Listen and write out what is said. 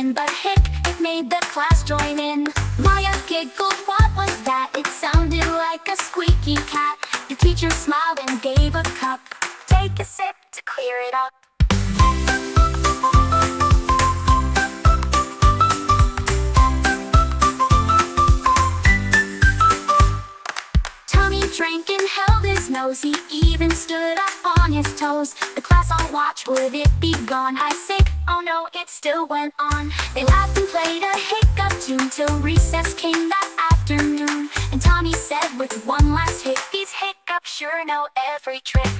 win, but hic, it made the class join in. Maya giggled, what was that? It sounded like a squeaky cat. The teacher smiled and gave a cup. Take a sip to clear it up. Tommy drank and held his nose. He even stood up on his toes. The class all watched, would it be gone? I say, oh no, it still went on. They laughed and played a hiccup tune till recess came that afternoon. And Tommy said with one last hic, these hiccups sure know every trick.